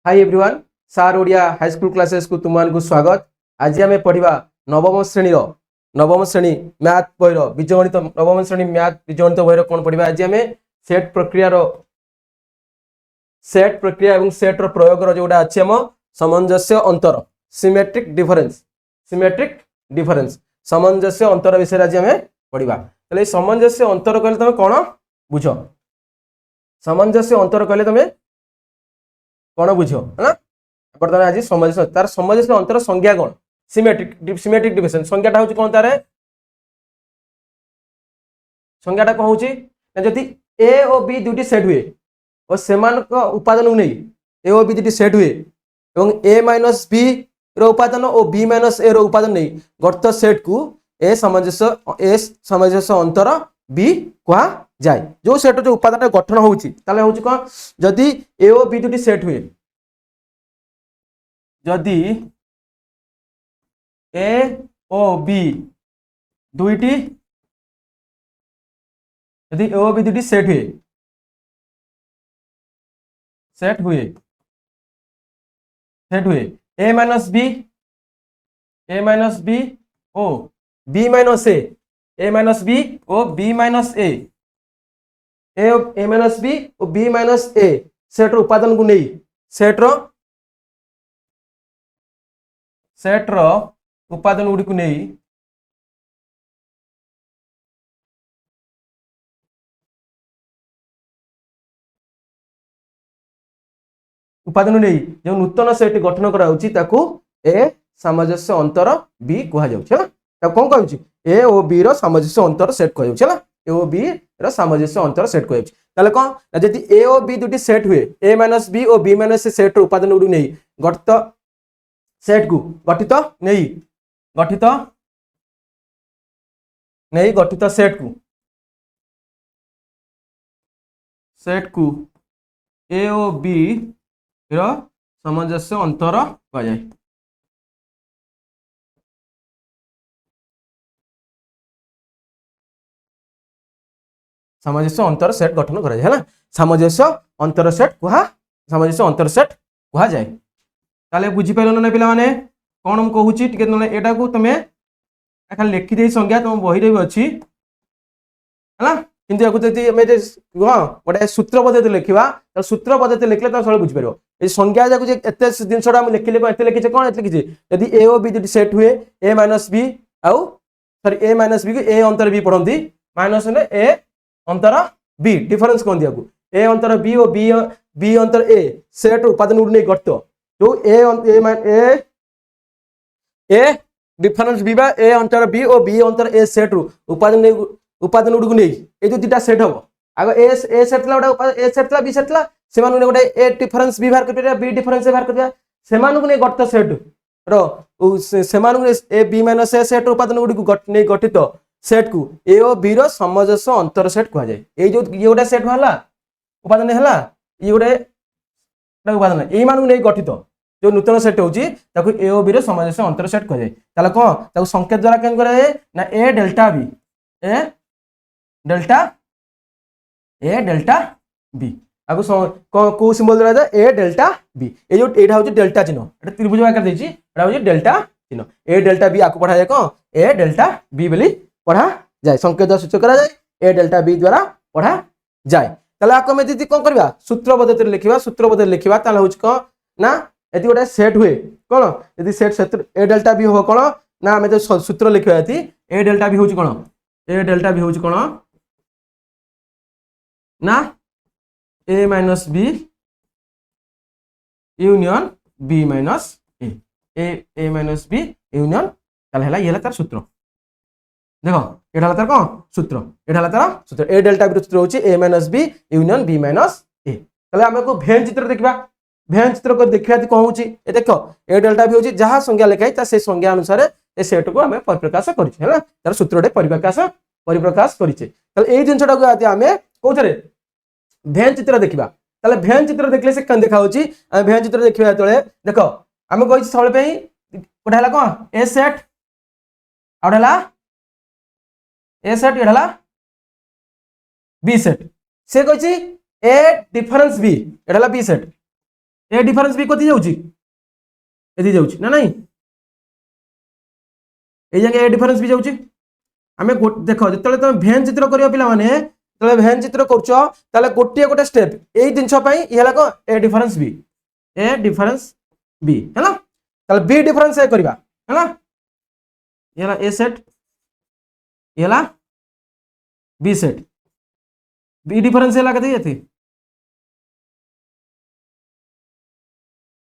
Hi everyone सार Odia high school classes को तुमको स्वागत। आज आम पढ़ा नवम श्रेणी मैथ बहिर बीजगणित नवम श्रेणी मैथ बीजगणित बहिर कौन पढ़ा। आज आम सेट प्रक्रिया और सेट प्रयोग जोटा अच्छी आम सामंजस्य अंतर सिमेट्रिक डिफरेन्स सामंजस्य अंतर विषय आज आम पढ़ा। तो सामंजस्य अंतर कहले तुम कौन बुझ सामंजस्य अंतर कहले तुम कौन बुझ है बर्तमान आज सामंजस्य तार सामंजस्य अंतर संज्ञा कौन सिमेट्रिक डिफरेंस संज्ञाटा हूँ कौन तार संज्ञाटा कौन हूँ जदि ए और बी दुटी सेट हुए और सेमान उपादान को नहीं ए और बी दुटी सेट हुए और ए माइनस बी उपादान और बी माइनस ए उपादान नहीं गर्त सेट को ए सामंजस्य अंतर बी कहा जाए। जो सेट जो उपादान गठन होची कौन जदि ए और बी दुटी सेट हुए जदि ए ओ बी दुईटी यदि ए ओ बी दुटी सेट हुए ए माइनस बी ओ B minus A minus B ओ B minus A minus B और बी माइनस ए सेट उपादान को नहीं सेट उपादान गुड़ी को नहीं उपादान नहीं जो नूतन सेट गठन करा ए सामंजस्य अंतर बी कह कौन कहूँ ए ओ बी सामंजस्य अंतर सेट कह ए ओ बी सामंजस्य अंतर सेट कह कौन जदि ए ओ बी दुटी सेट हुए ए माइनस बी और बी माइनस सेट उपादान गुड़ी नहीं गठित सेट को गठित सेट को ए ओ बी सामंजस्य अंतर कह जाए। सामंजस्य अंतर सेट गठन करा जाए सामंजस्य अंतर सेट कह जाए। ताले बुझी पाइल ना पिला माने कौन हम कहूँ एटा को तुम खाली लिखिदे संज्ञा तुम बही भी अच्छी है किंतु गोटे सूत्र पद्धति लिखा सूत्र पद्धति लिखले तो सब बुझीपार ये संज्ञा एत जिनसा लिखिले लिखी कौन लिखी यदि ए ओ बी जो सेट हुए ए माइनस बी आउ सॉरी ए माइनस बी को ए अंतर बी पढ़ती माइनस ए अंतर बी डिफरेंस कौन दिया ए अंतर बी और बी अंतर ए सेट उपादान नहीं गठित जो ए डिफरेंस बी ए अंतर बी और बी अंतर ए सेट उपादान गुड़ी को नहीं ये जो दुटा सेट हम आग ए सेट गोटे ए सेट बी सेट से गोटे ए डिफरेंस बी बाहर कर बी डिफरेंस बाहर कर से गठित set A B minus A set उपादान गुड़ी को नहीं गठित सेट को ए और बी सामंजस्य अंतर सेट कह जाए। ये गोटे सेट है उपादान है ये गोटे उपादान यही नहीं गठित जो नूतन सेट होची ए ओ बी सामंजस्य अंतर सेट कह जाए। ताले कौन संकेत द्वारा क्या कराए ना ए डेल्टा बी आगु को सिंबल द्वारा जाए ए डेल्टा बी ये जो एटा होची डेल्टा चिन्ह त्रिभुज आकार देछि एटा होची डेल्टा चिन्ह ए डेल्टा बी आको पढ़ा जाए कौन ए डेल्टा बी बोली पढ़ा जाए संकेत द्वारा सूचित करा जाए ए डेल्टा बी द्वारा पढ़ा जाए। ताले आको में दीदी कौन करबा सूत्र पद्धति लिखिबा ताले होची कौन ना यदि गोटे सेट हुए कौन यदि सेट ए डेल्टा बी हो कौन ना आम जो सूत्र लिखा ए डेल्टा बी हूँ कौन ए डेल्टा बी हूँ कौन ना A minus B union B minus A minus B union ताल ये तार सूत्र देखो ये तार कौन सूत्र ए डेल्टा बी सूत्र होची A minus B union B minus A ताले आम को भेन चित्र देखा भेन चित्र को देखा कौन हो देख ए डेल्टा भी होची जहाँ संज्ञा लिखाई से संज्ञा अनुसार ए सेट को आम परिप्रकाश कर तार सूत्र परिप्रकाश करें ये जिनसा आम कौन भेन चित्र देखा भेन चित्र देखले से कौन देखा भेन चित्र देखा जो देख आम कही सब गोटे है कौन ए सेट आउटा ए सेट ये बी सेट से कही ए डिफरेंस बी ये B set A difference B कति जाउची एदी जाउची ना नहीं ए जगह ए डिफरेंस बी जाउची आमे देखो जतले तुम भेन चित्र करियो पिला माने तले भेन चित्र करछो ताले गोटे स्टेप एई दिनछो पई ई हला को ए डिफरेंस बी हैला ताले बी डिफरेंस ए करबा हैला ये हला ए सेट ये हला बी सेट बी डिफरेंस हला कते येथि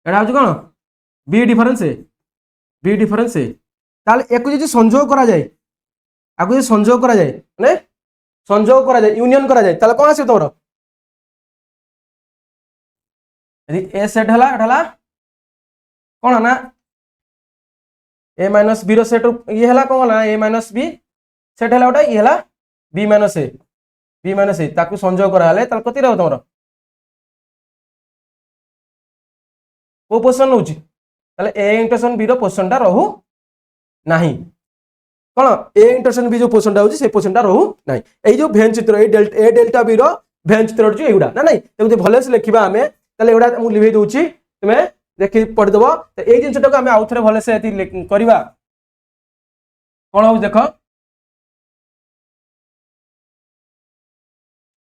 एडा कोन बी डिफरेंस ए ताले एको जदि संयोग करा जाए आगु जदि संयोग करा जाए माने संयोग करा जाए यूनियन करा जाए ताले कोन आसे तोर यदि ए सेट हला कोन ना A minus B row set ये हला कोन ना ए माइनस बी सेट हला ओटा ये हला बी माइनस ए ताकू संयोग करा हले ताले कति रहौ तोर को पोजीशन होची ताले ए इंटरसेक्शन बी रो पोजीशन टा रहू नाही कोन ए इंटरसेक्शन बी जो पोजीशन टा होची से पोजीशन टा रहू नाही एई जो भेन चित्र ए डेल्टा बी रो भेन चित्र होची एगुडा ना नहीं तो भले से लिखिबा हमें ताले एगुडा मु लिखि दोची तुमे देखि पढ दबो तो एई जिंसटा को हमें आउथरे भले से एति करबा कोन हो देखो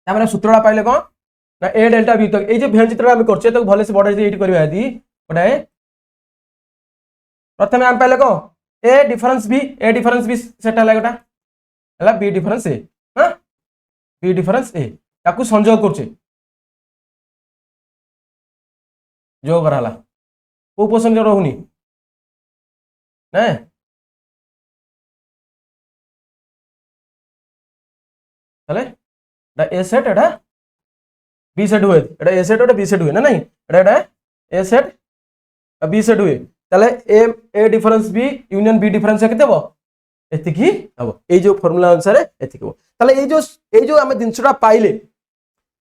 तामने सूत्रटा पाइले कोन ना ए डेल्टा बी तो एई जे भेन चित्रटा हम करछे तो भले से बडे से एटी करबा यदि ओटा प्रथमे हम पाइले को ए डिफरेंस बी सेट हला गोटा हला बी डिफरेंस ए हां बी डिफरेंस ए ताकू संयोग करछे जो करहला को पोजीशन जो रहउनी ने चले ए सेट एटा बी सेट हुए एटा ए सेट एटा बी सेट हुए ना नहीं एटा ए सेट बी सेट हुए ताले A difference B union B difference केते हो एतिकी हबो ए जो फार्मूला अनुसार एतिकी हो ताले ए जो हम दिनसटा पाइले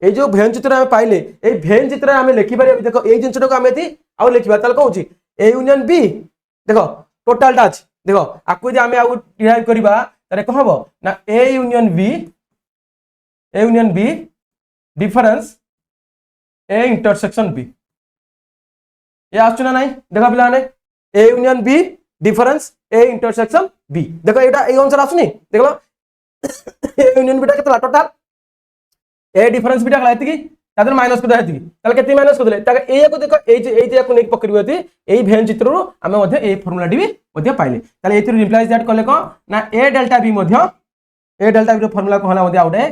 ए जो भेन चित्र हम पाइले ए भेन चित्र हम लिखि पारे देखो ए जिनसटा को हम एति आउ लिखिबा ताले कहूची ए यूनियन बी देखो टोटल टा अछि देखो आकु जे हम आउ डिराइव करबा तारे को हबो ना A union B difference A intersection B ये आछुना नहीं देखा पिला ने A union B difference A intersection B देखो एटा ए आंसर आछुनी देखलो ए यूनियन बीटा केतला टोटल ए डिफरेंस बीटा कला हेति तादर माइनस को हेति ताले केति माइनस को देले ताके ए को देखो ए जे को नेक पकरिबो हेति ए भेन चित्र रो हमें मध्ये ए फार्मूला डी भी मध्ये पाइले ताले एति रिप्लेस दैट करले को ना ए डेल्टा बी रो फार्मूला को हला मध्ये आउटे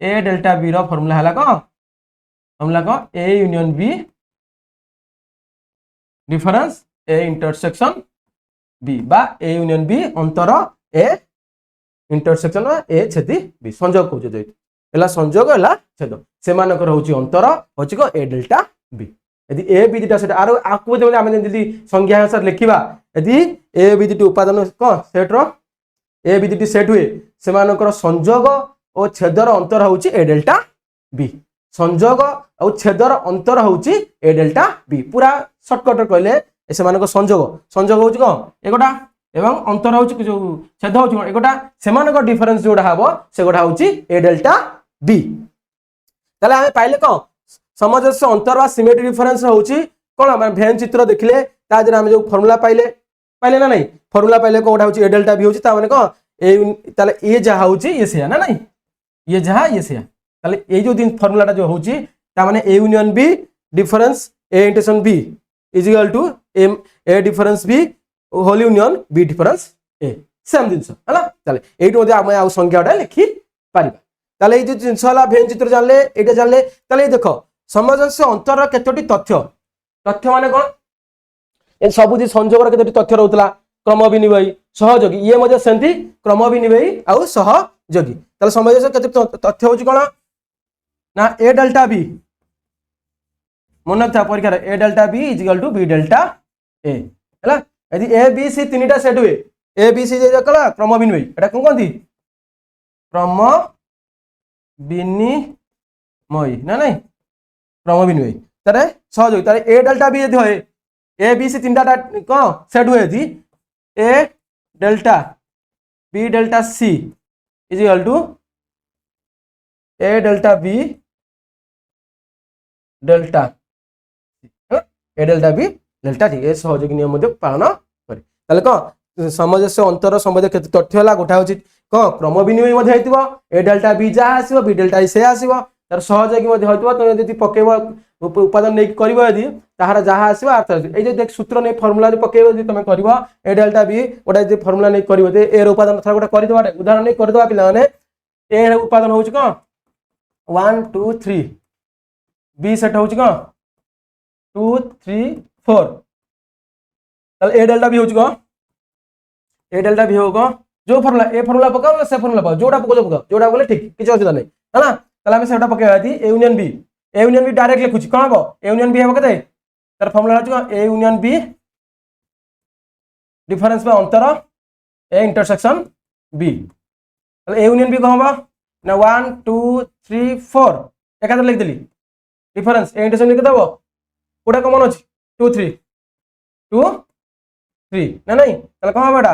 ए डेल्टा बी रो फार्मूला हला को A union B difference A intersection B बा ए यूनियन बी अंतर ए इंटरसेक्शन ए छेदी बी संयोग को जे एला संयोग एला छेद से मानकर होची अंतर होची को ए डेल्टा बी यदि ए बी दिटा सेट आरो आकु जे हम यदि संज्ञा अनुसार लिखिबा यदि ए बी दिटी उपादान को सेट रो ए बी दिटी सेट हुए से मानकर संयोग और छेदर अंतर होची ए डेल्टा बी संयोग और छेदर अंतर होची ए डेल्टा बी पूरा शॉर्टकट कहले से मानको संयोग होची को एगोटा एवं अंतर होची जो छेद होची को एगोटा से मानको डिफरेंस जोडा हबो से गोटा होची ए डेल्टा बी ताले हम पाइले को सामंजस्य अंतर वा सिमेट्री डिफरेंस होची कोन हम भेन चित्र देखले ता जे हम जो फार्मूला पाइले ना नहीं फार्मूला पाइले को गोटा होची ए डेल्टा बी होची ता माने को ए ताले ए जा होची ये से ना नहीं ये जहा ये से ताले ए जो दिन फार्मूलाटा जो होची ता माने A union B difference A intersection B is equal to M A difference B whole union B difference A same जिंस हला ताले एटो मध्ये हम आ संख्याटा लिखि पारिबा ताले ए जो जिंस हला भेन चित्र जानले एटा जानले ताले देखो सामंजस्य अंतर केतोटी तथ्य माने कोन ए सब दि संयोग रे केतोटी तथ्य रहउतला क्रम विनिमय सहयोगी ये मध्ये सेंती क्रम विनिमय आ सहयोगी ताले सामंजस्य केतोटी तथ्य होची कोन ना ए डेल्टा बी मन था परीक्षा A delta B is equal to B delta A हैला यदि ए बी सी तीनटा सेट हुए ए बी सी जे कला क्रम विनिमय एटा कोन कोंती क्रम विनिमय ना नहीं क्रम विनिमय तारे सहयोग तारे ए डेल्टा बी यदि होय ए बी सी तीनटा को सेट हुए यदि A delta B delta C is equal to A delta B delta A delta B delta T A सहयोगी नियम मध्य पालन करे ताले कौन सामंजस्य अंतर संबंध क्षेत्र तथ्य होला गोटा होची कौन क्रम विनिमय मध्य हेतिबो ए डेल्टा बी जा आसीबो बी डेल्टा से आसीबो तार सहयोगी मध्य होइतबो तने जति पकेबो उपादान नै करबो यदि ताहार जहा आसीबो अर्थ ए जे देख सूत्र नै फार्मूला रे पकेबो यदि तमे करबो ए डेल्टा बी गोटा जे फार्मूला नै करबो ते ए रो उपादान थरा गोटा करि दबा उदाहरण नै कर दबा पिला माने ए रो उपादान होची कौन 1 2 3 बी सेट होची कौन 2 3 4 ताले ए डेल्टा बी होची कौन ए डेल्टा बी होगा जो फार्मूला ए फार्मूला पकाओ ना से फार्मूला पकाओ जोड़ा बोले ठीक किछ असुविधा नै है ना ताले हम सेटा पकेबा यदि ए यूनियन बी डायरेक्ट लिखुची कोन हबो ए यूनियन बी हबो कते तार फार्मूला होची कोन ए यूनियन बी डिफरेंस में अंतर ए इंटरसेक्शन बी ताले ए यूनियन बी कोन हबो ना 1 2 3 4 एकादर लिख देली डिफरेंस ए इंटरसेक्शन लिख दबो कोडा कॉमन अछि 2 3 2 3 ना नहीं ताले कोन हबो एटा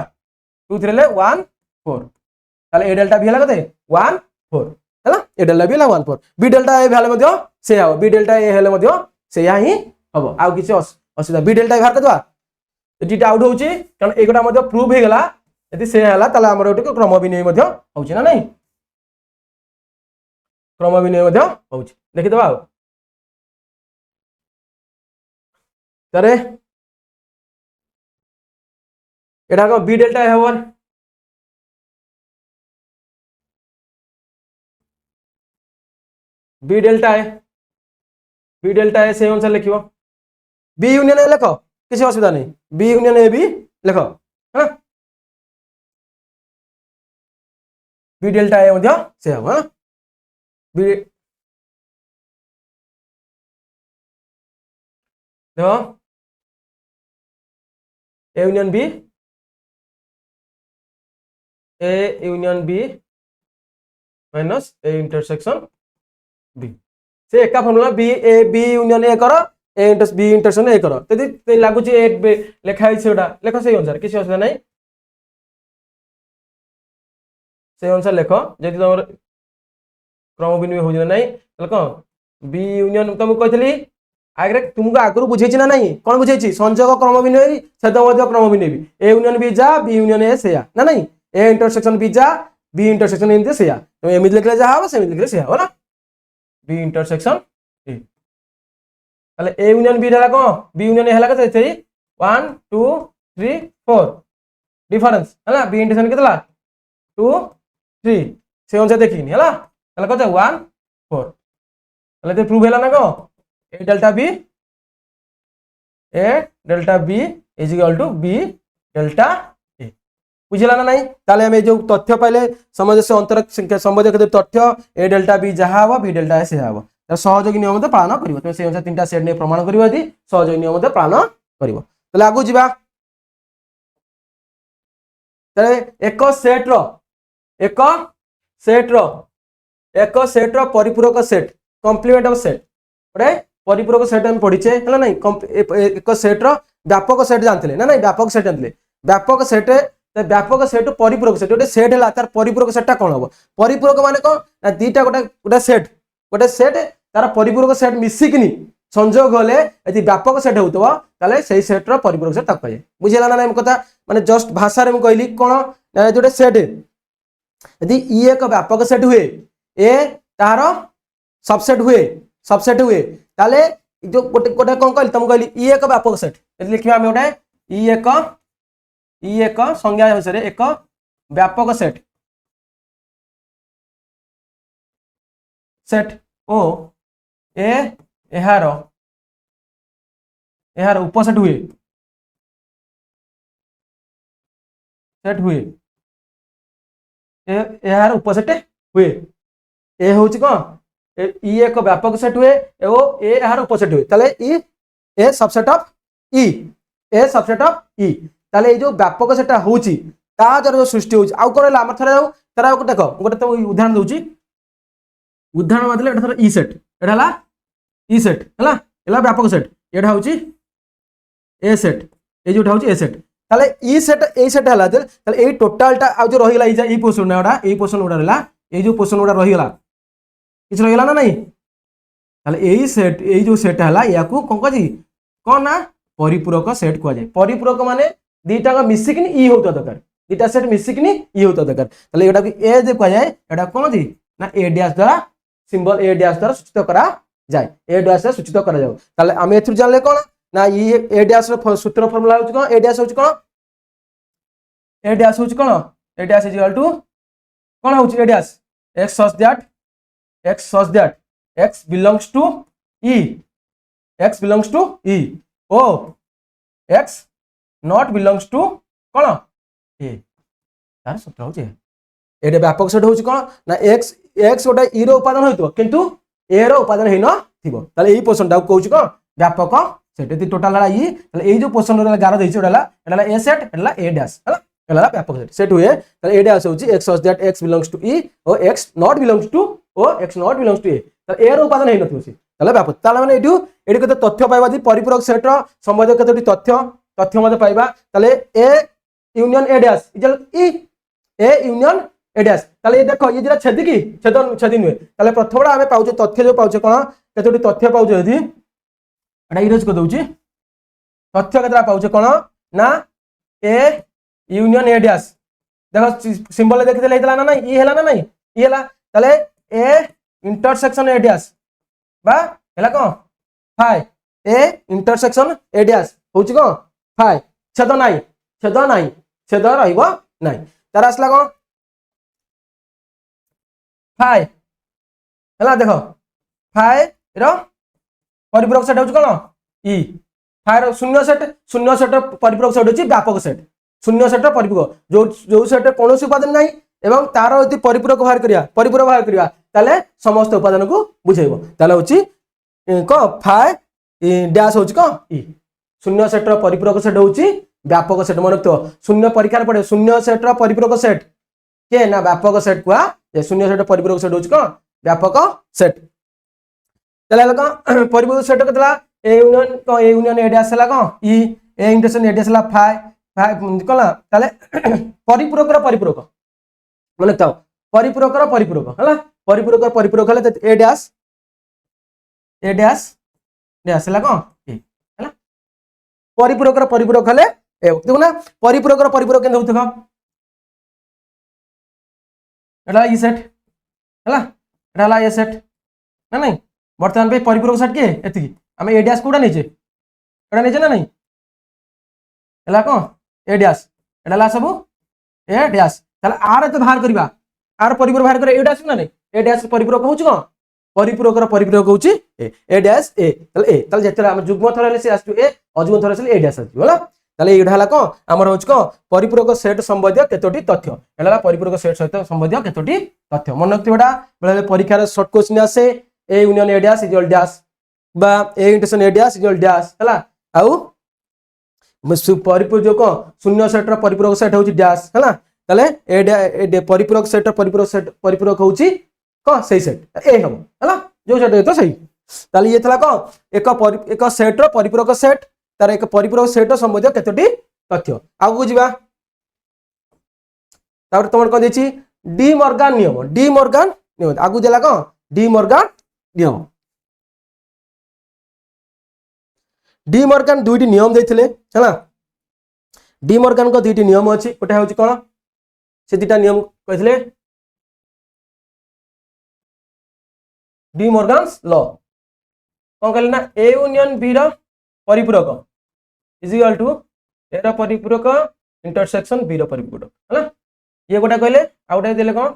2 3 ले 1 4 ताले ए डेल्टा बी हला कते 1 4 हैला ए डेल्टा बी हला 1 4 बी डेल्टा ए भले मध्य से हबो बी डेल्टा ए हले मध्य से या ही हबो आ किछ असुविधा बी डेल्टा बाहर करदवा एटी डाउट होची कारण एगोटा मध्य प्रूव हे गेला यदि से हला ताले हमर ओटी क्रम विनिमय मध्य होची ना नहीं क्रम विनिमय मध्य होची देखि दबा तारे एटा को बी डेल्टा ए हबो बी डेल्टा ए से अनुसार लिखिबो बी यूनियन ए लिखो किसी असुविधा नहीं बी यूनियन ए बी लिखो है बी डेल्टा ए मध्य से हबो है बी देखो A union B minus A intersection B से एका फार्मूला बी यूनियन ए करो ए बी इंटरसेक्शन ए करो तदी ते लागु जे ए लेखा है सेटा लेखो से अनुसार किसी असुविधा नहीं से अनुसार लेखो जदि तमर क्रम विनिमय हो जे नहीं तले कोन बी यूनियन तुम कहतली आगरे तुमको आगरु बुझेछि ना नहीं कोन बुझेछि संयोग क्रम विनिमय छेद मध्य क्रम विनिमय ए यूनियन बी जा बी यूनियन ए से या ना नहीं ए इंटरसेक्शन बी जा बी इंटरसेक्शन ए से या तो एमिद लिखले जा हबो से लिखले से हबो ना बी इंटरसेक्शन ए ताले ए यूनियन बी हला कोन बी यूनियन ए हला कते छै 1 2 3 4 डिफरेंस हला बी इंटरसेक्शन केतला 2 3 से अनुसार देखिनी हला ताले कते 1 4 ताले ते प्रूव हला ना को A delta B is equal to B delta A बुझला ना नहीं ताले हम जो तथ्य पाइले सामंजस्य अंतर संबंध के तथ्य ए डेल्टा बी जहा हबो बी डेल्टा ए से हबो त सहयोगी नियम मते पालन करिवो त से अनुसार तीनटा सेट ने प्रमाण करिवो यदि सहयोगी नियम मते पालन करिवो ताले आगु जिबा ताले एक सेट रो परिपूरक सेट कॉम्प्लीमेंट ऑफ सेट रे परिपूरक सेट हम पढिचे हला नहीं एक सेट रो व्यापक सेट जानथिले ना नहीं व्यापक सेट जानथिले व्यापक सेट परिपूरक सेट गोटे सेट हला तार परिपूरक सेटटा कोन हबो परिपूरक माने को दीटा गोटे सेट तार परिपूरक सेट मिसिकनी संयोग होले यदि व्यापक सेट होतबो ताले सेही सेट रो परिपूरक सेट तक कहे बुझिला ना नहीं कथा माने जस्ट भाषा रे हम कहली कोन जोटे सेट यदि ई एक व्यापक सेट हुए ए तार सबसेट हुए ताले जो गोटे गोटे कोन कहली तुम कहली ई एक व्यापक सेट यदि लिखिबा हम गोटे ई एक संज्ञा अनुसार एक व्यापक सेट ओ ए एहार उपसेट हुए एहार उपसेट हुए ए होची कोन ई एक व्यापक सेट हुए ओ ए एहार उपसेट हुए ताले ई ए सबसेट ऑफ ई ताले ए जो व्यापक सेटा होची ता जर जो सृष्टि होची आउ करला हमर थरा जाऊ देखो गोटे तो उदाहरण दोची उदाहरण मतलब एटा थरा ई सेट एटा हला ई सेट हला एला व्यापक सेट एटा होची ए सेट ए जोटा होची ए सेट ताले ई सेट ए सेट हला ताले ए टोटलटा आउ जो रहिला ई पोर्शन ना ए पोर्शन उडा रहला ए जो पोर्शन उडा रहिला किछ रहिला ना नहीं ताले ए सेट ए जो सेट हला याकू कोन कजी कौन ना परिपूरक सेट कह जाए परिपूरक माने दीटा मिसिकिनी ई होता दरकार दीटा सेट मिसिकिनी ई होता दरकार ताले एटा ए जे कह जाए एटा कोन दी ना ए डैश द्वारा सिंबल ए डैश द्वारा सूचित करा जाए ए डैश से सूचित करा जाऊ ताले आमे एथु जानले कोन ना ई ए डैश रो सूत्र फार्मूला होछ कोन ए डैश होछ कोन ए डैश होछ कोन A dash is equal to कोन होछ A dash x such that x belongs to e x belongs to e o x not belongs to कोन ए तार सूत्र होछ एटे व्यापक सेट होछ कोन ना x x गोटा e रो उपादान होइतो किंतु a रो उपादान हेन थिबो ताले एई पोर्शन टा कहूछ कोन व्यापक सेट यदि टोटल ला ई ताले एई जो पोर्शन रो गारो देछि ओडाला एडाला a सेट एडाला a डैश हला एडाला व्यापक सेट सेट हुए ताले a डैश होछि x such that x belongs to e और x not belongs to o x not belongs to a ताले a रो उपादान हेन नथिबो से ताले व्यापक ताले माने एडु कते तथ्य पाइबा दी परिपूरक सेट रो संबंध कतेटी तथ्य तथ्य मते पाइबा ताले a union a dash equal e a union a dash ताले देखो ये जरा छेदी की छेदी नुए ताले प्रथमडा आमे पाउचे तथ्य जो पाउचे कोन कतेटी तथ्य पाउचे यदि एटा इरेज को दउची तथ्य केतरा पाउचे कोन ना a यूनियन a डैश देखो सिंबल देखि देले हितला ना नहीं ई हेला ना नहीं ई हेला ताले a इंटरसेक्शन a डैश बा हेला कोन phi a intersection a dash होची कोन फाइ छेद नाही छेद रहइबो नाही तार असला कोन फाइ हला देखो फाइ रो परिपूरक सेट होछ कोन ई फाइ रो शून्य सेट परिपूरक सेट होछि व्यापक सेट शून्य सेट परिपूरक जो सेट कोनोसी उपादान नाही एवं तार यदि परिपूरक बाहर करिया ताले समस्त उपादान को बुझाइबो ताले होछि को फाइ डैश होछि को ई शून्य सेट रो परिपूरक सेट होछि व्यापक सेट मन रखतो शून्य परीक्षा पड़े शून्य सेट रो परिपूरक सेट के ना व्यापक सेट कुआ ये शून्य सेट परिपूरक सेट होछि को व्यापक सेट तले लगा परिपूरक सेट केतला ए यूनियन ए डैश हला को ई ए इंटरसेक्शन ए डैश हला फाइ कला तले परिपूरक माने तो परिपूरक हला परिपूरक हले ए डैश डैश हला को ए हला परिपूरक हले ए देखो ना परिपूरक केन होतखा एला ई सेट हला एला ए सेट ना नहीं वर्तमान पे परिपूरक सेट के एति हमें ए डैश कोडा नीचे एडा नीचे ना नहीं एला को ए डैश एडाला सब ए डैश ताले आर तो बाहर करबा आर परिपूरक बाहर करे ए डैश ना नहीं ए डैश परिपूरक होउछ को परिपूरक होउछ ए डैश ए ताले जेतले हम जुग्म थरले से आसु ए अजुग्म थरले से ए डैश आसु होला ताले एडा हला को हमर होउछ को परिपूरक सेट संबंधित केतोटी तथ्य एला परिपूरक सेट सहित संबंधित केतोटी तथ्य मन रखतिबा बेले परीक्षा रे शॉर्ट क्वेश्चन आसे A union A dash equal dash बा A intersection A dash equal dash हला आउ परिपूरक जो को शून्य सेट रो परिपूरक सेट होउची डैश हला ताले ए परिपूरक सेट परिपूरक होउची को सही सेट ए हम हला जो सेट तो सही ताले ये थला को एक सेट रो परिपूरक सेट तार एक परिपूरक सेट संबंधित केतोटी तथ्य आगु जिबा तापर तमर को देछि डी मॉर्गन नियम आगु देला को डी मॉर्गन दुईटी नियम देथिले हला डी मॉर्गन को दुईटी नियम अछि गोटे होछि कोन से दुईटा नियम कहिथिले डी मॉर्गन्स लॉ कोन कहले ना ए यूनियन बी रो परिपूरक इज इक्वल टू ए रो परिपूरक इंटरसेक्शन बी रो परिपूरक हला ये गोटा कहले आ गोटा देले कोन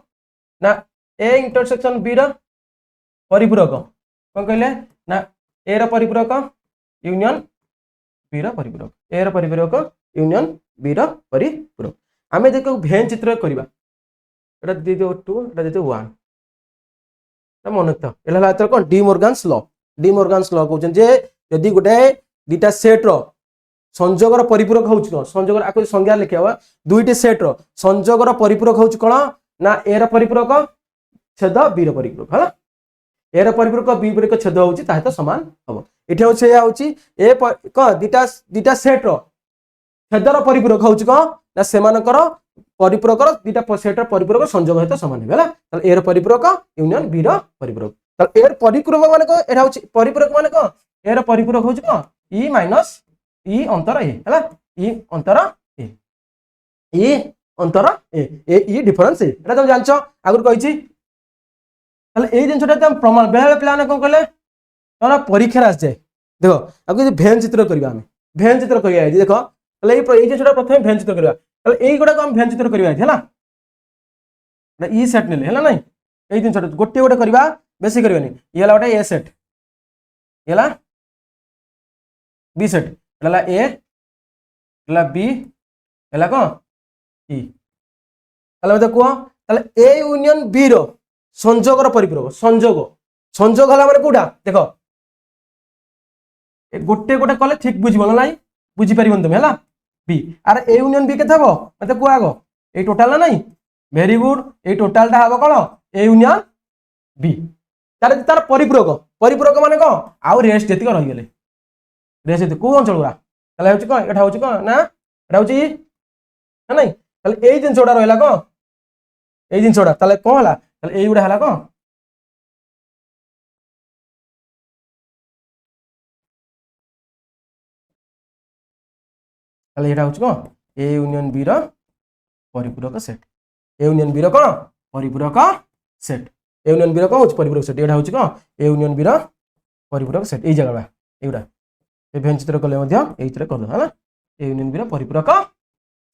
ना ए इंटरसेक्शन बी रो परिपूरक कोन कहले ना ए रो परिपूरक यूनियन बी रो परिपूरक ए रो परिपूरक यूनियन बी रो परिपूरक आमे देखो भेन चित्र करबा एटा दे दो 2 एटा दे दो 1 त मन रखता एला त कोन डी मॉर्गन्स लॉ कहउछन जे यदि गोटे दीटा सेट रो संयोगर परिपूरक होउछ कोन संयोगर आको संज्ञा लिखियावा दुईटी सेट रो संयोगर परिपूरक होउछ कोन ना ए रो परिपूरक छेद बी रो परिपूरक हला ए रो परिपूरक बी परिपूरक छेद होउछ ताहे तो समान हबो इठे होछ या होउछ ए को दीटा सेट रो छेद रो परिपूरक होउछ कोन ना सेमानकर परिपूरक दीटा सेट रो परिपूरक संयोग हेतु समान हेला ताले ए रो परिपूरक यूनियन बी रो परिपूरक ताले ए रो परिपूरक माने को एटा होउछ परिपूरक माने को एयर परिपूरक होची कोन ई माइनस ई अंतर ए हैला ई अंतर ए ई अंतर ए ई डिफरेंस ए एटा तुम जानछो आगुर कहिची ताले ए जिनछटा तुम प्रमाण बेले प्लान कोन कहले तोरा परीक्षा आस जाए देखो आगु जे भेन चित्र करबा हम भेन चित्र करिया है देखो ताले ए जिनछटा प्रथम भेन चित्र करबा ताले एई गोटा को हम भेन चित्र करबा हैला ई सेट नेले हैला नहीं एई जिनछटा गोटे गोटे करबा बेसी करबानी ये हला गोटे ए सेट ये हला बी सेट हला ए हला बी हला को ई ताले मते को ताले ए यूनियन बी रो संयोग रो परिपूरक संयोग संयोग हला माने कोडा देखो गोटे गोटे कले ठीक बुझिबो ना नहीं बुझी परिबन तुम हैला बी अरे ए यूनियन बी केते हबो मते को आगो ए टोटल ना नहीं वेरी गुड ए टोटल टा हबो कोन ए यूनियन बी तार तार परिपूरक परिपूरक माने को आउ रेस्ट जति को रहि गेले रेस्ट जति को अंचल गुरा ताले होची को एठा होची को ना एठा होची ना नहीं ताले ए जिंसोडा रहला को ए जिंसोडा ताले को हला ताले ए गुडा हला को ताले एठा होची को ए यूनियन बी रो परिपूरक सेट ए यूनियन बी रो कोन परिपूरक सेट ए यूनियन बी रो कोन परिपूरक सेट एठा होची को ए यूनियन बी रो परिपूरक सेट ए जगह बा एगुडा ए भेन चित्र कले मध्य एई चित्र कर दो हला ए यूनियन बी रो परिपूरक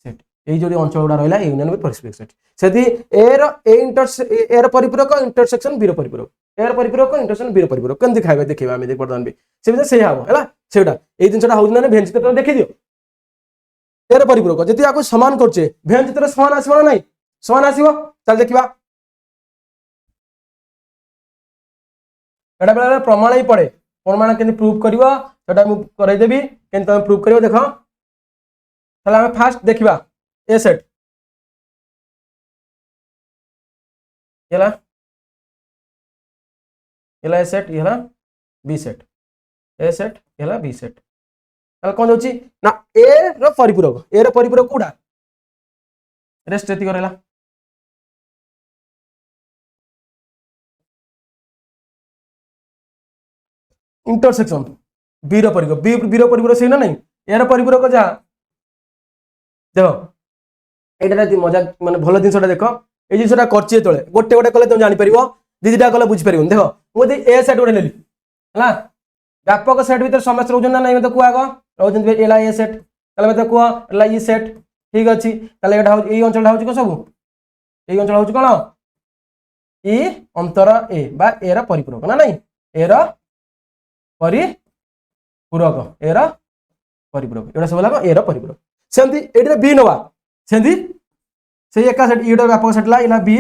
सेट एई जोडी अंचल गुडा रहला ए यूनियन बी परिपूरक सेट सेति ए रो ए रो परिपूरक इंटरसेक्शन बी रो परिपूरक ए रो परिपूरक इंटरसेक्शन बी रो परिपूरक केन दिखाइबे देखिबा हम देख पडदान बी सेबे से हाबो हला सेटा एई जिनसटा होउछ ना भेन चित्र देखि दियो ए रो परिपूरक जति आको समान करछे भेन चित्र समान आसीबो ना नहीं समान आसीबो चल देखिबा एटा बेला प्रमाण ही पड़े प्रमाण केन प्रूफ करिवो सेटा मु कराई देबी केन तुम प्रूफ करिवो देखो तला हम फास्ट देखिबा ए सेट येला येला ए सेट येला बी सेट ए सेट येला बी सेट तल कोन होची ना ए रो परिपूरक कोडा रेस्ट जति करेला इंटरसेक्शन बी रो परिपूरक बी रो परिपूरक से ना नहीं ए रो परिपूरक जा देखो एटा मजा माने भलो जिनसटा देखो ए जिनसटा करछि तळे गोटे गोटे कले तुम जानि परिबो दीदीटा कले बुझि परिबो देखो मु दे ए सेट गोटे नेली हला व्यापक सेट भीतर समस्त रहउजन ना नहीं मते को आगो रहउजन एला ए सेट तले मते को एला ई सेट ठीक अछि तले एटा ए अंचल होछि को सब ए अंचल होछि कोन ई अंतर ए बा ए रो परिपूरक ना नहीं ए रो परिपूरक ए रो परिपूरक एटा सब लागो ए रो परिपूरक सेंती एटा बी नवा सेंती से एका सेट ई रो व्यापक सेट ला इला बी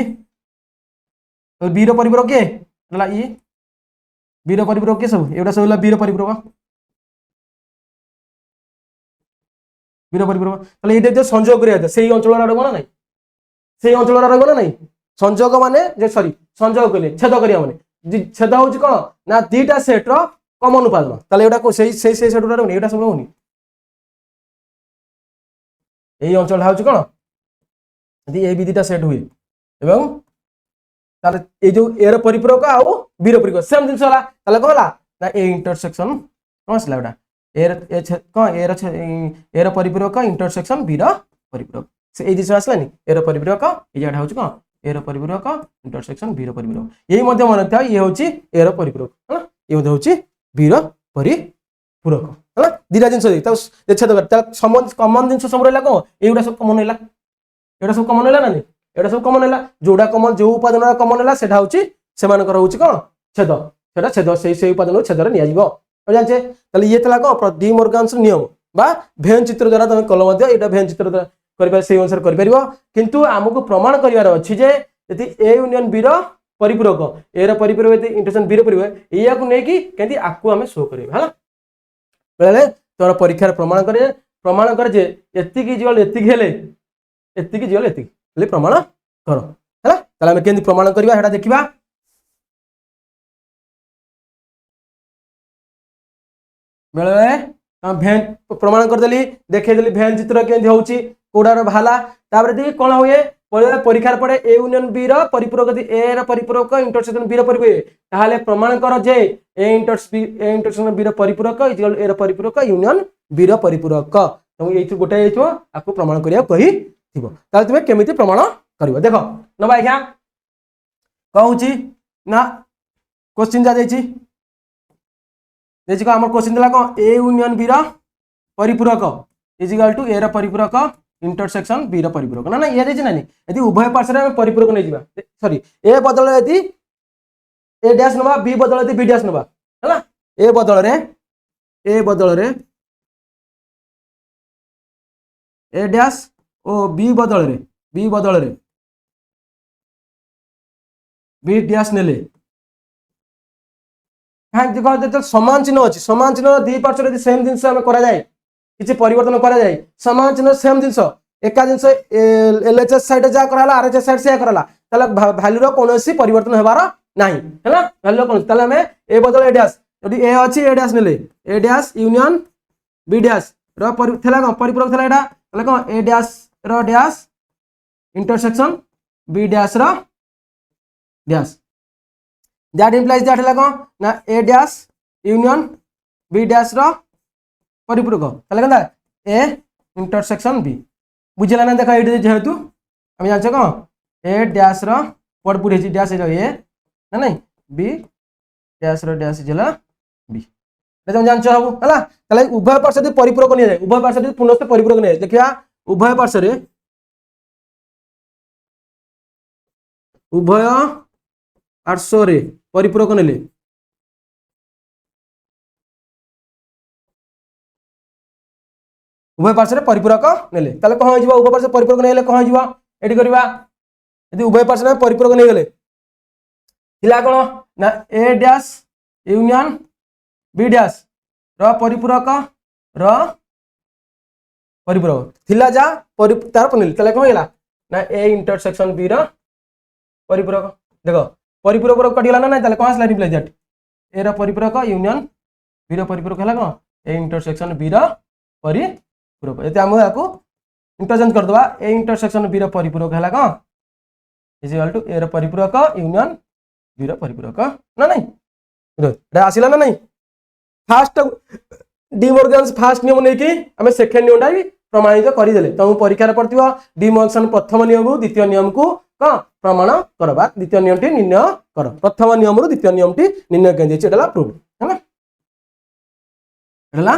तो बी रो परिपूरक के ला ई बी रो परिपूरक के सब एटा सब ला बी रो परिपूरक तले एटा जो संयोग करिया सेही अंचल रहबो ना नहीं सेही अंचल रहबो ना नहीं संयोग माने जे सॉरी संयोग कले छेद करिया माने छेद होची कोन ना दीटा सेट रो कॉमन उपादान तले एटा को सेही सेट रहबो एटा सब रहउनी एही अंचल होची कोन यदि ए विधिटा सेट हुए एवं ताले ए जो ए रो परिपूरक आउ बी रो परिपूरक सेम दिन सला ताले कहला ना ए इंटरसेक्शन कोन सला एटा ए रो परिपूरक इंटरसेक्शन बी रो परिपूरक से ए दिस आसलानी ए रो परिपूरक ए जाडा होची कोन ए रो परिपूरक इंटरसेक्शन बी रो परिपूरक एही मध्ये मन था ये होची ए रो परिपूरक हला ये मध्ये होची बी रो परिपूरक हला दिरा जिंस दे त छेद कर त संबंध कॉमन जिंस सब रहला को एउडा सब कॉमन हैला एटा सब कॉमन हैला ना नहीं एटा सब कॉमन हैला जोडा कॉमन जो उपादान कॉमन हैला सेटा होची सेमान कर होची कोन छेद सेटा छेद सेही उपादान छेदर निया जीवो जानछे तले ये तला को डी मॉर्गन्स नियम बा भेन चित्र द्वारा तुम कल मध्य एटा भेन चित्र द्वारा करबा सेही अनुसार कर परिबो किंतु हमकु प्रमाण करिवार अछि जे यदि ए यूनियन बी रो परिपूरक ए रो परिपूरक यदि इंटरसेक्शन बी रो परिपूरक एया को नै कि केंती आकु हमें शो करबा हला बेले तोर परीक्षा प्रमाण कर जे एत्ति की जीवल एत्ति हेले एत्ति की जीवल एत्ति ले प्रमाण कर हला तला हम केंती प्रमाण करबा हेटा देखिबा बेले भेन प्रमाण कर देली देखे देली भेन चित्र केंती होउची कोडार भाला तापर दी कोन होए परीक्षार पड़े ए यूनियन बी रो परिपूरक यदि ए रो परिपूरक इंटरसेक्शन बी रो परिपूरक ताहले प्रमाण कर जे ए इंटरसेक्शन बी रो परिपूरक इक्वल ए रो परिपूरक यूनियन बी रो परिपूरक तुम एथि गोटे एथो आपको प्रमाण करिया कहि थिबो ताले तुमे केमिति प्रमाण करबो देखो नबा आज्ञा कहूची ना क्वेश्चन जा देछि देखो हमर क्वेश्चन दिला को ए यूनियन बी रो परिपूरक इज इक्वल टू ए रो परिपूरक इंटरसेक्शन बी रो परिपूरक ना ना ये देछि ना यदि उभय पार्श्व रे परिपूरक नै जिबा सॉरी ए बदल यदि ए डैश नबा बी बदल यदि बी डैश नबा हला ए बदल रे ए डैश ओ बी बदल रे बी डैश नेले हां देखो तो समान चिन्ह अछि समान चिन्ह दी पार्श्व यदि सेम जिंस हम करा जाय किछि परिवर्तन करा जाय समान चिन्ह सेम जिंस एका जिंस एलएचएस साइड जा कराला आरएचएस साइड से कराला तले वैल्यू रो कोनोसी परिवर्तन हेबार नाही हैला वैल्यू कोन तले हमें ए बदल ए डैश यदि ए अछि ए डैश नेले A dash union B dash रो थेला को परिपूरक थेला एटा तले को ए डैश रो डैश इंटरसेक्शन बी डैश रो डैश दैट इंप्लाइज दैट हैला को ना A dash union B dash रो परिपूरक तले कंदा ए इंटरसेक्शन बी बुझला ना देखो एटी जेहेतु हम जानछ को ए डैश रो पड पुरे छी डैश रो ए ना नहीं बी डैश रो डैश जला बी तुम जानछ हबु हला तले उभय पार्श्व यदि परिपूरक नै जाय उभय पार्श्व यदि पुनः परिपूरक नै देखिया उभय पार्श्व रे परिपूरक नेले उभय पार्श्व परिपूरक नेले ताले कह होइबो उभय पार्श्व परिपूरक नेले कह होइबो एटी करबा यदि उभय पार्श्व में परिपूरक नै गेले थिला कोन ना A dash union B dash रो परिपूरक थिला जा तार पनेल ताले कोन गेला ना ए इंटरसेक्शन बी रो परिपूरक देखो परिपूरक कटि गेला ना ताले कोन आसला रिप्लेस दैट ए रो परिपूरक यूनियन बी रो परिपूरक हला कोन ए इंटरसेक्शन बी रो परिपूरक यदि हम याको इंटरचेंज कर दबा ए इंटरसेक्शन बी रो परिपूरक हला कोन इज इक्वल टू ए रो परिपूरक यूनियन बी रो परिपूरक ना नहीं रे आसिला ना नहीं फास्ट डी मॉर्गन फास्ट नियम नै कि हमें सेकंड नियम भी प्रमाणित करि देले तुम परीक्षा रे पड़तिबो डी मॉर्गन प्रथम नियम रु द्वितीय नियम को कोन प्रमाण करबा द्वितीय नियम टी निर्णय कर प्रथम नियम रु द्वितीय नियम टी निर्णय के दैछि एटला प्रूफ हैला एटला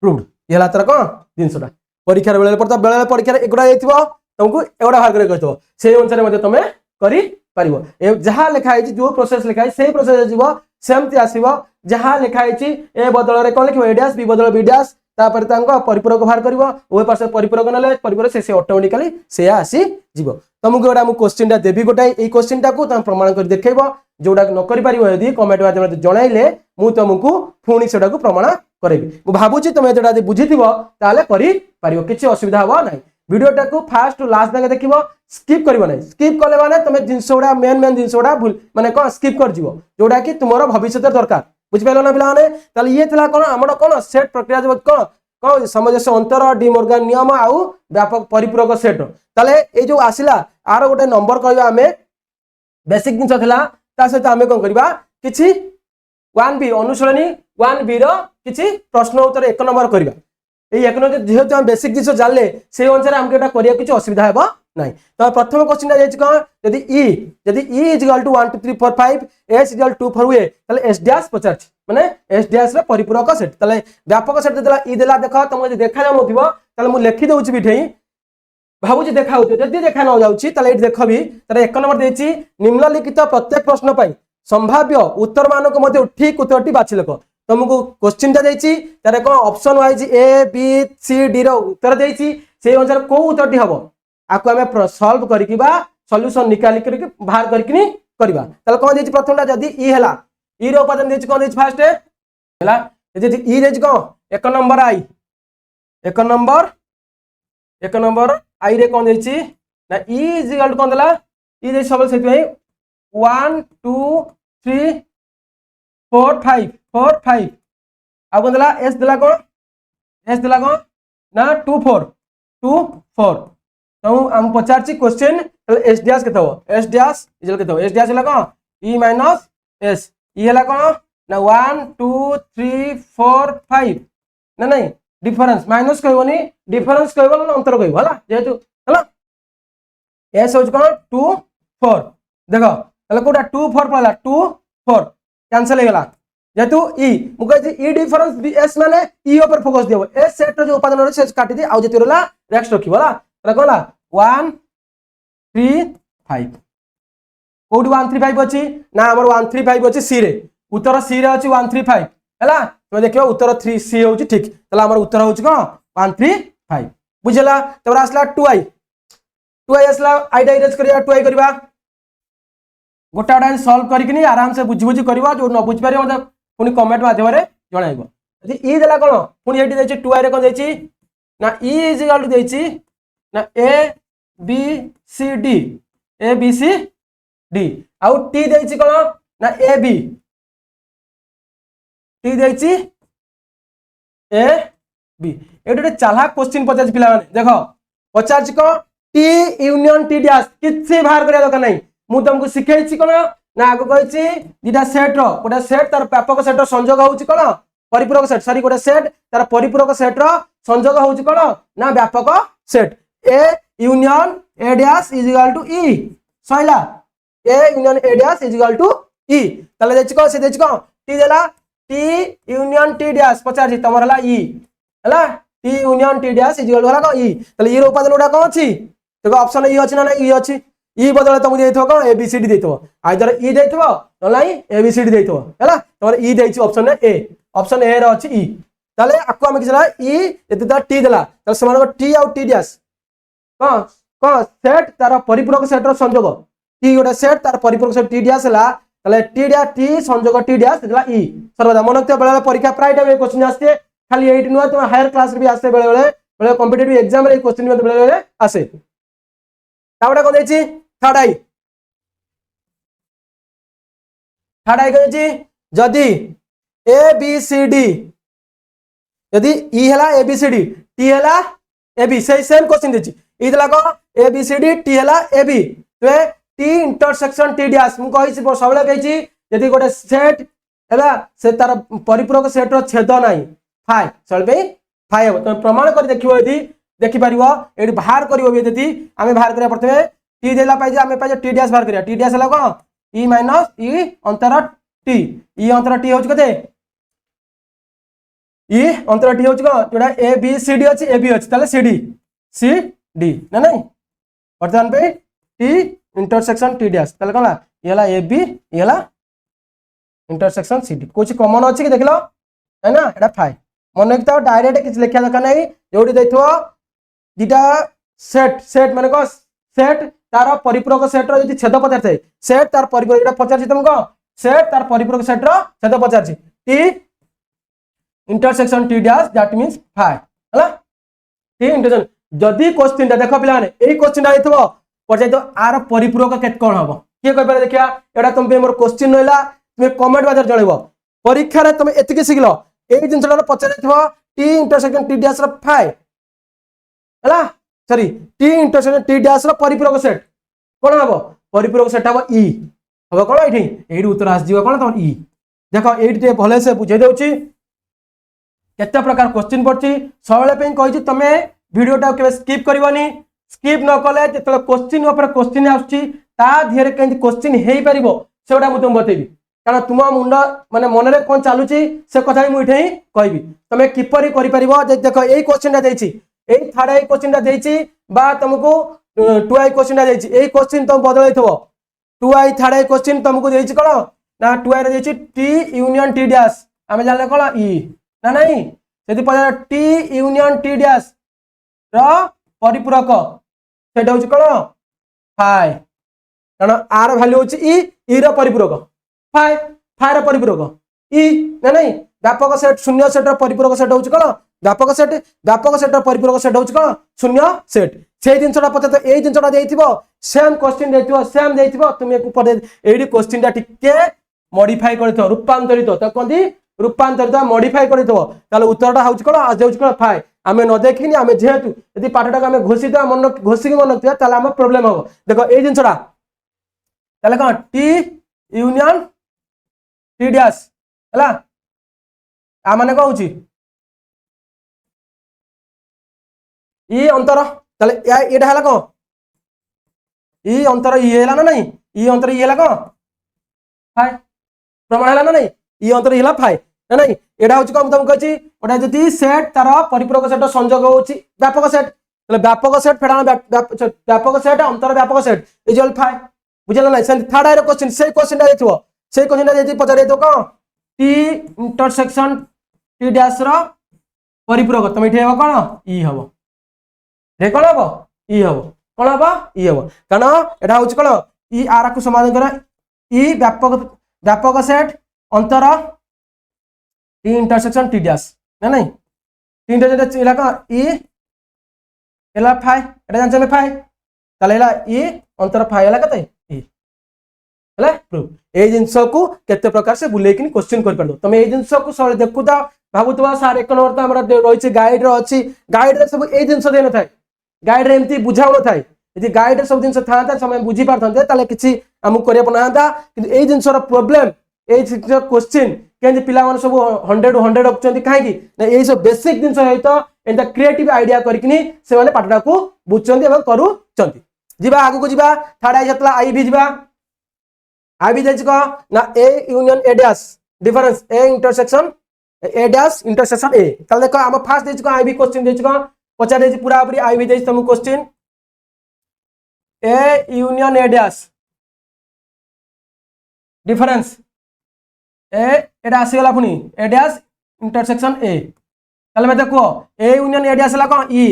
प्रूफ येला तर कोन दिनसटा परीक्षा रे बेले परीक्षा रे एगुडा जाइथिबो तुमको एगुडा भाग करे कहतो से अनुसार मध्ये तमे करि पारिबो ए जहा लिखा है जो प्रोसेस लिखा है से प्रोसेस जीवो सेमति आसीबो जहा लिखा है ए बदल रे कोन लिखबो ए डैश बी बदल बी डैश तापर तांको परिपूरक भार करबो ओए पासे परिपूरक नले परिपूरक से ऑटोमेटिकली से आसी जीवो तुमको एडा मु क्वेश्चन टा देबी गोटाई ए क्वेश्चन टा को तुम प्रमाण कर देखैबो जोडा न करि पारिबो यदि कमेंट माध्यम जणाइले मु तुमको पुणी सेडा को प्रमाण करेबी मु भाबुची तुम एतडा जे बुझिथिबो ताले करि पारिबो किछि असुविधा हो नै वीडियो टा को फास्ट टू लास्ट तक देखिबो स्किप करिबो नै स्किप कले माने तुम जिंसोडा मेन जिंसोडा भूल माने को स्किप कर जीवो जोडा कि तुमरो भविष्य दरकार बुझ पाइलो ना पिला माने ताले ये तला कोन हमर कोन सेट प्रक्रिया जब कोन सामंजस्य अंतर डी मॉर्गन नियम आउ व्यापक परिपूरक सेट ताले ए जो आसिला आरो गोटे नंबर कहबा हमें बेसिक जिंस थला ता सहित हमें कोन करबा किछि 1b अनुसरणी 1b रो किछि प्रश्न उत्तर एक नंबर करबा ए एक नंबर जेहेतु हम बेसिक जिंस जानले से अनुसार हमके एटा करिया किछि असुविधा हेबो नाही तो प्रथम क्वेश्चन जाय छि कोन यदि e is equal to 1 2 3 4 5 s is equal to 4 ए ताले s डैश पचार माने s डैश रे परिपूरक सेट ताले व्यापक सेट देला ई देला देखो तुम देखा जाउ नथिबो ताले मु लिखि दउछि बिठेई भाबुछि देखा होतो जदी देखा न जाउछि ताले एठी देखबी तारे एक नंबर देछि निम्नलिखित प्रत्येक प्रश्न पई संभाव्य उत्तर मान को मध्ये ठीक उत्तरटी बाछि लको तुमको क्वेश्चन टा देछि तारे को option wise A B C D रो उत्तर देछि से अनुसार को उत्तरटी हबो आको हमें सॉल्व करिकि बा सॉल्यूशन निकाली करिकि बाहर करिकि करबा ताले कोन देछि प्रथमटा जदी ई हला ई रो उपादान देछि कोन देछि फर्स्ट हला जदी ई देछि को एक नंबर आई एक नंबर आई रे कोन देछि ना ई इज इक्वल टू कोन देला ई देछि सबल सेति 1 2 3 4 5 आ कोन देला एस देला को ना 2 4 तो हम पचारची क्वेश्चन एस डैश केते हो एस डैश इजल केते हो एस डैश हला कोन ई माइनस एस ई हला कोन ना 1 2 3 4 5 ना नहीं डिफरेंस माइनस कहबोनी डिफरेंस कहबो ना अंतर कहबो हला जेतु हला एस हो कोन 2 4 देखो हला कोटा 2 4 पड़ला 2 4 कैंसिल हो गला जेतु ई मु कहै ई डिफरेंस एस माने ई ऊपर फोकस देबो एस सेट जो उपादान रे से काटी दे आ जेतु रहला नेक्स्ट रखिबो हला हला कोला 1 3 5 कोड 1 3 5 अछि ना हमर 1 3 5 अछि सी रे उत्तर सी रे अछि 1 3 5 हला तो देखियो उत्तर 3 सी होछि ठीक तला हमर उत्तर होछि कोन 1 3 5 बुझला तबरा असला 2i असला आई डाइरेक्ट करिया 2i करबा गोटा गोटा सॉल्व करिकनी आराम से बुझ बुझ करबा जो न बुझ पारे मतलब पुनी कमेंट माध्यम रे जणाइबो यदि ई देला कोन पुनी एठी दैछि 2i रे कोन दैछि ना ई इज इक्वल टू दैछि ना a b c d आउ t दैछि कोन ना a b t दैछि a b एटे चालाक क्वेश्चन पचास पिला माने देखो पचास को t यूनियन t डैश किछि बाहर करिया दरकार नै मु तुमको सिखाइछि कोन ना आगो कहिछि दिटा सेट रो कोटा सेट तार व्यापक सेट रो संयोग होउछि कोन परिपूरक सेट सॉरी कोटा सेट तार परिपूरक सेट रो संयोग होउछि कोन ना व्यापक set a union a dash is equal to e सइला a union a dash is equal to e तले दैछि को से दैछि को t देला t यूनियन t डैश पचार जी तमर हला e हला t union t dash is equal to हला को e तले e रो उपादान उडा कोन अछि देखो ऑप्शन e अछि ना e अछि e बदले तुम देथो कोन a b c d देथो आइदर e देथो न लाई a b c d देथो हला तमर e दैछि ऑप्शन ए ऑप्शन ए रो अछि e तले आको हम किछला e एते t देला तले समान को t आउ t डैश कोन सेट तार परिपूरक सेट रो संयोग t गोटे सेट तार परिपूरक सेट t डैश हला तले t डैश t संयोग t डैश देला e सर्वदा मन रखते बेले परीक्षा प्राय टाइम क्वेश्चन आस्ते खाली 8 नुआ तुम हायर क्लास रे भी आसे बेले कॉम्पिटिटिव एग्जाम रे क्वेश्चन में बेले आसे तावडा कोन दैछि थर्ड आई कहछि जदी a b c d यदि e हला a b c d t हला a b सही सेम क्वेश्चन दैछि ई देला को a b c d t हला a b तो t इंटरसेक्शन t डैश मु कहिछि सबले कहिछि यदि गोटे सेट हला से तार परिपूरक सेट रो छेद नाही फाइ सलबे फाइ हो तो प्रमाण कर देखिबो यदि देखि परिबो एडी बाहर करिवो यदि आमे बाहर करिया प्रथमे t देला पाइ जे आमे पाइ जे t डैश बाहर करिया t डैश हला कोन e माइनस e अंतर t e अंतर t होछ कते e अंतर t होछ कोन जोडा a b c d अछि a b अछि ताले c d c d ना नहीं वर्तमान पे t इंटरसेक्शन t डैश ताले कोन ये हला a b ये हला इंटरसेक्शन c d कुछ कॉमन अछि कि देखलो है ना एटा फाइ मन एकता डायरेक्ट किछ लिखा दरकार नै जोडी दैथो दिटा सेट माने को सेट तार परिपूरक सेट रो यदि छेद पदार्थ है सेट तार परिपूरक एटा 50 तुमको सेट तार परिपूरक सेट रो छेद 50 t intersection t dash that means phi हला t इंटरसेक्शन जदी क्वेश्चन देखो पिला माने एई क्वेश्चन आइथबो पछे तो आर परिपूरक केत कोन हबो के कहि पारे देखिया एटा तुम पे मोर क्वेश्चन नइला तुम कमेंट बाजार जणैबो परीक्षा रे तुम एतिके सिखलो एई जिनसला पछारैथबो t इंटरसेक्शन t डैश रो फाइ हला sorry t intersection t dash रो परिपूरक सेट कोन हबो परिपूरक सेट हबो e हबो कोन एठी एडी उत्तर आस जीव कोन त e देखो एडी ते भले से बुझे देउची केते प्रकार क्वेश्चन पड़ची सबले पे कहिची तमे वीडियोटा के स्किप करबनी स्किप न कले जेतले क्वेश्चन ऊपर क्वेश्चन आउची ता धिरे केंति क्वेश्चन हेई परिबो सेटा मु तुम बतेबी कारण तुम मुंड माने मन रे कोन चालुची से कथा ही मु इठे ही कहबी तमे किपरि करि परिबो देखो एई क्वेश्चनटा देइची एई थर्ड आई क्वेश्चनटा देइची बा तुमको 2i क्वेश्चनटा देइची एई क्वेश्चन तुम बदलैथबो 2i थर्ड आई क्वेश्चन तुमको देइची कोन ना 2i रे देइची t यूनियन t डैश हमें जानले कोन e ना नहीं यदि पड़ा t यूनियन t डैश रो परिपूरक सेटा होची कोन फाइ कारण r वैल्यू होची e रो परिपूरक फाइ रो परिपूरक e ना नहीं व्यापक सेट शून्य सेट रो परिपूरक सेट होची कोन व्यापक सेट रो परिपूरक सेट होची कोन शून्य सेट सेई जिनसटा पते तो एई जिनसटा देइथिबो सेम क्वेश्चन देइथिबो सेम देइथिबो तुम एक पड़े एडी क्वेश्चनटा टिके मॉडिफाई करथो रूपांतरित तो कोंदी रूपांतरित मॉडिफाई करथो ताले उत्तरटा होची कोन आज होची कोन फाइ आम न देखी आम जेहेतु यदि पाठटा आम घोषित मन घोषिक मन रखा ताले आम प्रोब्लेम हम देखो ये जिनसा ताले कौन टी यूनियन टी डैश है आ माने कौन होची ई अंतर ताले एटा हला कौन ई अंतर ये हला ना नहीं ई अंतर ये हला कौन फाइ प्रमाण हला ना नहीं ई अंतर ये हला फाइ ना नहीं एटा होची कौन तुमको कहची ओटा जति सेट तार परिपूरक सेट संयोग होची व्यापक सेट ताले व्यापक सेट फेडाण व्यापक सेट अंतर व्यापक सेट इक्वल फाइ बुझला ना सेंट थर्ड आयर क्वेश्चन से क्वेश्चन देथिबो से क्वेश्चन यदि पचारे तो कौन टी इंटरसेक्शन टी डैश रो परिपूरक तुम इठे कौन ई हबो रे कौन हबो ई हबो कौन हबो ई हबो कारण एटा होची कौन ई आर को समाधान कर ई व्यापक सेट अंतर टी इंटरसेक्शन टी डैश ना नहीं टी इंटरसेक्शन इला कौन ई एला फाइ एटा जानछ में फाइ ताले एला ई अंतर फाइ एला कते ई हला प्रूफ ए जिंस को केते प्रकार से बुले कि क्वेश्चन कर परदो तमे ए जिंस को सर देखुता भाबुतवा सर एक नंबर तो हमरा रहिছে गाइड रो अछि गाइड रे सब ए जिंस दे न थाय गाइड रे एमती बुझाव न थाय यदि गाइड रे सब जिंस थांता समय बुझी पारथन्ते ताले किछि हमु करिया पनांता किंतु ए जिंस रो प्रॉब्लम ए क्वेश्चन केंजे पिला मन सब 100 रखचंती काहे कि ना ए सब बेसिक जिंस है तो एंता क्रिएटिव आईडिया करकिनी से माने पाठडा को बुझचंती एवं करूचंती जिबा आगु को जिबा थर्ड आई जतला आई भी जिबा आई भी जाइछ को ना A union A dash difference A intersection A dash intersection A ताले देखो हम फास्ट देछ को आई भी क्वेश्चन देछ को पचार देछ पूरा पूरी आई भी देछ तुम question A union A dash difference A एटा आसीगला पुनी ए डैश इंटरसेक्शन ए ताले मैं देखो ए यूनियन ए डैश ला को ई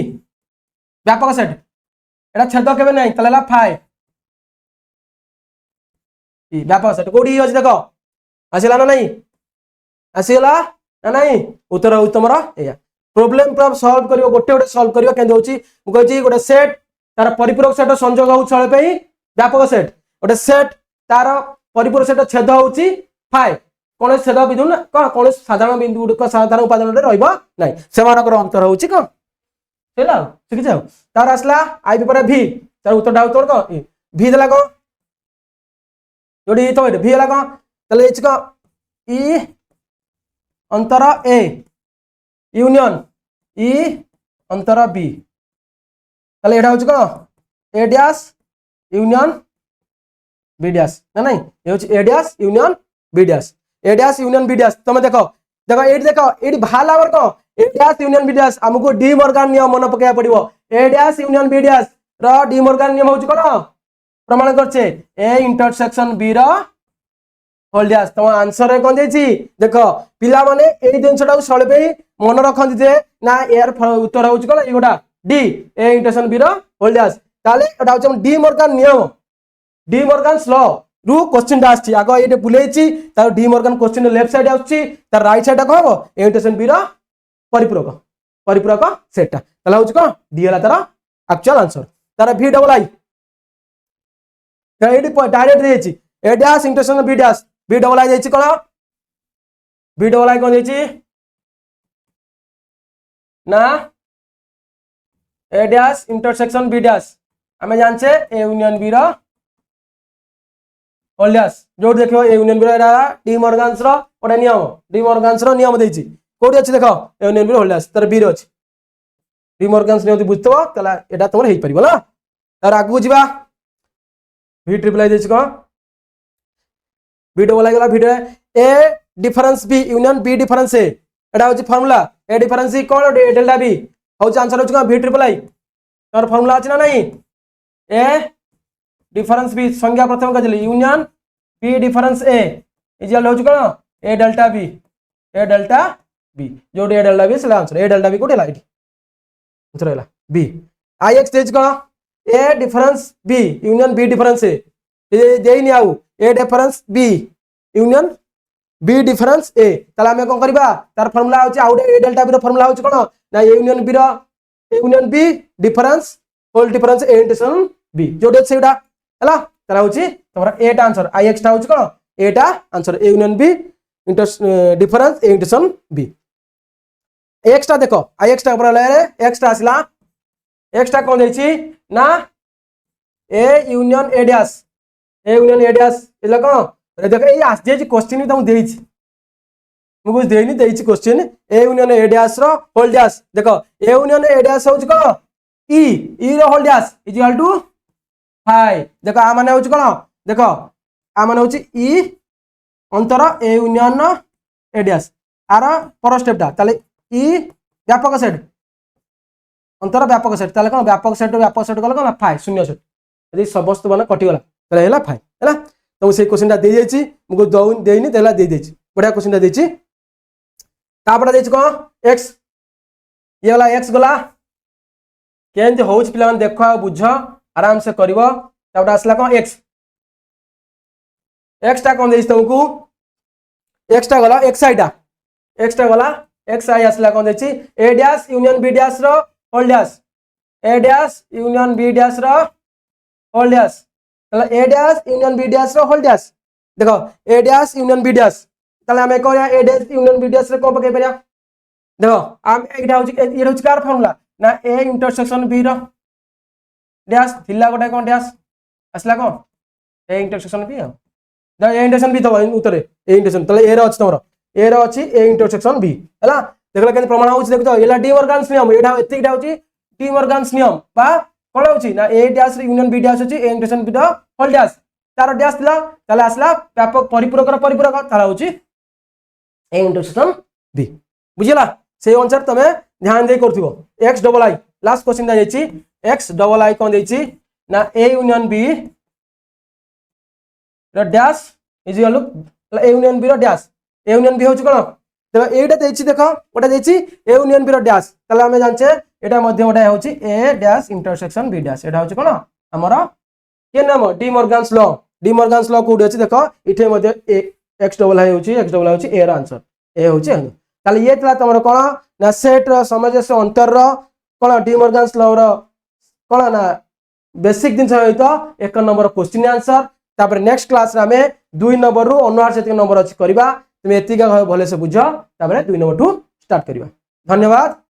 व्यापक सेट एटा छेद केबे नै ताले ला फाइ ई व्यापक सेट कोडी अछि देखो आसीला ना नहीं आसीला ना नहीं उत्तर हो तुमरा एया प्रॉब्लम प्रॉब सॉल्व करियो गोटे गोटे सॉल्व करियो केन होची मु कहछि गोटे सेट तार परिपूरक सेट संयोग हो छळे पई व्यापक सेट गोटे सेट तार परिपूरक सेट छेद होची फाइ कोन छेद बिंदु ना कोन साधारण बिंदु को साधारण उपादान रे रहइबो नै सेमानकर अंतर होची को हेला ठीक जाओ तार असला आई पर भी तार उत्तर डाउ तोर को भी देला को जोडी तो भी हला को तले इच को ई अंतर ए यूनियन ई अंतर बी तले एटा होच को A dash union B dash ना नहीं ये होच A dash union B dash A dash union B dash तुम देखो देखो एट देखो एट भाला वर को A dash union B dash हमको डी मॉर्गन नियम मन पकेया पड़िबो A dash union B dash रो डी मॉर्गन नियम होच कोन प्रमाण करछे ए इंटरसेक्शन बी रो होल डैश तुम आंसर रे कोन देछि देखो पिला माने एई जिंसटा सळबे मन रखंती जे ना एयर उत्तर होच कोन एगोटा डी ए इंटरसेक्शन बी रो होल डैश ताले एटा होच डी मॉर्गन नियम डी मॉर्गन्स लॉ रु क्वेश्चन दा आछि आगो एटे बुलेछि तार De Morgan question left side आछि तार राइट साइड को हबो ए इंटरसेक्शन बी रो परिपूरक सेटटा ताला होच को डी हला तार एक्चुअल आंसर तार भी डबल आई एडी डायरेक्ट देछि A dash intersection B dash B double I देछि कोन बी डबल आई कोन देछि ना A dash intersection B dash हमें जानछे ए यूनियन बी रो होल डैश जो देखो ए यूनियन बी रो एरा डी मॉर्गन्स रो ओडा नियम डी मॉर्गन्स रो नियम देछि कोडी अछि देखो ए यूनियन बी रो होल डैश तर बी रो अछि डी मॉर्गन्स नियम बुझतबो तला एटा तमर हेइ परिबो ना तार आगु जिबा भी ट्रिपल आई देछि को बी डबल आई गला भी A difference B union B difference A एटा होछि फार्मूला ए डिफरेंस इ कोन डेल्टा बी होछि आंसर होछि को भी ट्रिपल आई तोर फार्मूला अछि ना नहीं ए डिफरेंस बी संज्ञा प्रथम कहली union B difference A equal होछि कोन ए डेल्टा बी जो ए डेल्टा बी से आंसर ए डेल्टा बी कोठे लाइट आंसर हैला बी आई एक्स देछि को A difference B union B difference A देई नि आउ A difference B union B difference A ताला हम कोन करबा तार फार्मूला होछि आउट ए डेल्टा बी रो फार्मूला होछि कोन ना union B difference whole difference A intersection B जोडे सेटा हला ताला होछि तमरा एटा आंसर आई एक्स टा होछि कोन एटा answer A union B difference A intersection B X टा देखो आई एक्स टा ऊपर ले एक्स टा आसला एक्स टा कोन देछि ना ए यूनियन ए डैश एला कोन देखो ए आस जे क्वेश्चन भी तुम देछि मु कुछ देनी देछि question A union A dash रो होल डैश देखो ए यूनियन ए डैश होछ को ई रो whole dash is equal to 5 देखो आ माने होछ कोन देखो आ माने होछ ई अंतर ए यूनियन ए डैश आर पर स्टेप टा ताले ई व्यापक सेट अंतर व्यापक सेट ताले कोन व्यापक सेट गल कोन 5 शून्य सेट यदि समस्त माने कटि गला ताले हैला 5 हैला तो से क्वेश्चन टा दे जाइछि मु दौ देनी देला दे देछि बढ़िया क्वेश्चन टा देछि तापड़ा देछि कोन x ये वाला x गला केंज होउछ पिला मन देखो बुझ आराम से करबो तापड़ा असला कोन x टा कोन देछि तुमको x टा गला x गला x आई असला कोन देछि a dash union b dash रो whole dash a dash union b dash रो होल डैश तला a dash union b dash रो होल डैश देखो a dash union b dash तला हमें को a dash union b dash रे को पके परिया देखो हम एटा होची ये होची कार फार्मूला ना a इंटरसेक्शन b रो डैश थिला गोटे कोन डैश असला को a intersection b the a intersection b तो उत्तर a इंटरसेक्शन तले a रो अछि तमरो a रो अछि a इंटरसेक्शन b हला देखला केन प्रमाण होछि देखो तो एला डी मॉर्गन्स नियम एटा एतिकटा होछि डी मॉर्गन्स नियम बा कोन होछि ना a डैश रे यूनियन b डैश होछि a इंटरसेक्शन b रो होल डैश तार डैश थिला ताले असला व्यापक परिपूरक तारा होछि a इंटरसेक्शन b बुझिला से अनुसार तमे ध्यान दे करथिबो x double I last question दे जाइछि x डबल आई कोन देछि ना a यूनियन b रो dash is equal to a union b रो डैश a यूनियन b होछि कोन देखो एटा देछि देखो ओटा देछि a यूनियन b रो डैश तले हमें जानछे एटा मध्य ओटा होछि a dash intersection b dash एटा होछि कोन हमरो के नाम डी मॉर्गन्स लॉ कोड अछि देखो इथे मध्य x डबल आई होछि a रो आंसर ए होछि ताले ये तला तमरो कोन ना सेट रो सामंजस्य अंतर रो कोन डी मॉर्गन्स लॉ रो कोन ना बेसिक दिन सहित 1 नंबर क्वेश्चन आंसर तापर नेक्स्ट क्लास रे हमें 2 नंबर रो अनुहार से नंबर अछि करबा तुम एतिका भले से बुझ तापर 2 नंबर टू स्टार्ट करबा धन्यवाद।